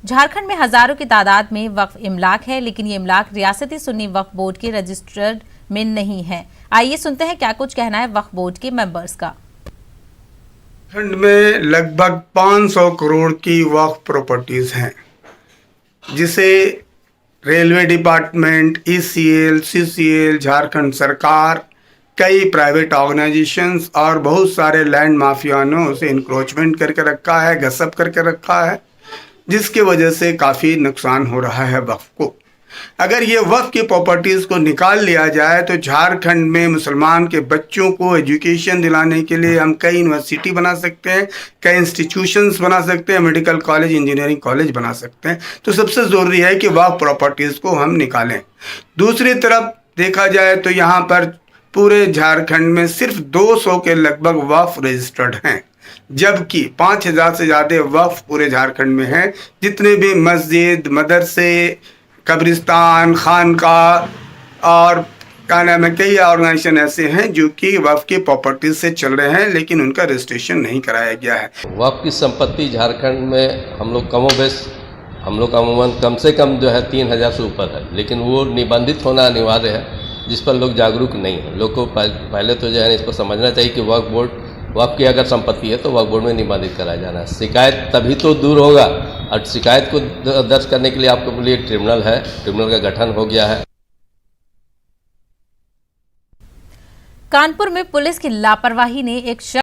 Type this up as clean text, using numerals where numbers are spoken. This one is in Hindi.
झारखंड में हजारों की तादाद में वक्फ इमलाक है, लेकिन ये इमलाक रियासती सुन्नी वक्फ बोर्ड के रजिस्टर्ड में नहीं है। आइए सुनते हैं क्या कुछ कहना है वक्फ बोर्ड के मेंबर्स का। झारखंड में लगभग 500 करोड़ की वक्फ प्रॉपर्टीज हैं, जिसे railway department, ECL, CCL, Jharkhand सरकार, कई प्राइवेट ऑर्गेनाइजेशंस और बहुत सारे लैंड माफियानों से इंक्रोचमेंट करके रखा है, गसब करके रखा है, जिसकी वजह से काफ़ी नुकसान हो रहा है वक्फ को। अगर ये वक्फ की प्रॉपर्टीज़ को निकाल लिया जाए तो झारखंड में मुसलमान के बच्चों को एजुकेशन दिलाने के लिए हम कई यूनिवर्सिटी बना सकते हैं, कई इंस्टीट्यूशंस बना सकते हैं, मेडिकल कॉलेज, इंजीनियरिंग कॉलेज बना सकते हैं। तो सबसे ज़रूरी है कि वक्फ प्रॉपर्टीज़ को हम निकालें। दूसरी तरफ देखा जाए तो यहाँ पर पूरे झारखंड में सिर्फ 200 के लगभग वक्फ रजिस्टर्ड हैं, जबकि 5000 से ज़्यादा वक्फ पूरे झारखंड में हैं। जितने भी मस्जिद, मदरसे, कब्रिस्तान, खानका और क्या नाम है, कई ऑर्गेनाइजेशन ऐसे हैं जो कि वक्फ की प्रॉपर्टीज से चल रहे हैं, लेकिन उनका रजिस्ट्रेशन नहीं कराया गया है। वक्फ की संपत्ति झारखंड में हम लोग हम लोग का अमूमन कम से कम जो है 3000 से ऊपर है, लेकिन वो निबंधित होना अनिवार्य है, जिस पर लोग जागरूक नहीं हैं। लोग को पहले तो जो है इसको समझना चाहिए कि वक्फ की अगर संपत्ति है तो वक्फ बोर्ड में निबंधित कराया जाना है। शिकायत तभी तो दूर होगा, और शिकायत को दर्ज करने के लिए आपके लिए ट्रिब्यूनल है, ट्रिब्यूनल का गठन हो गया है। कानपुर में पुलिस की लापरवाही ने एक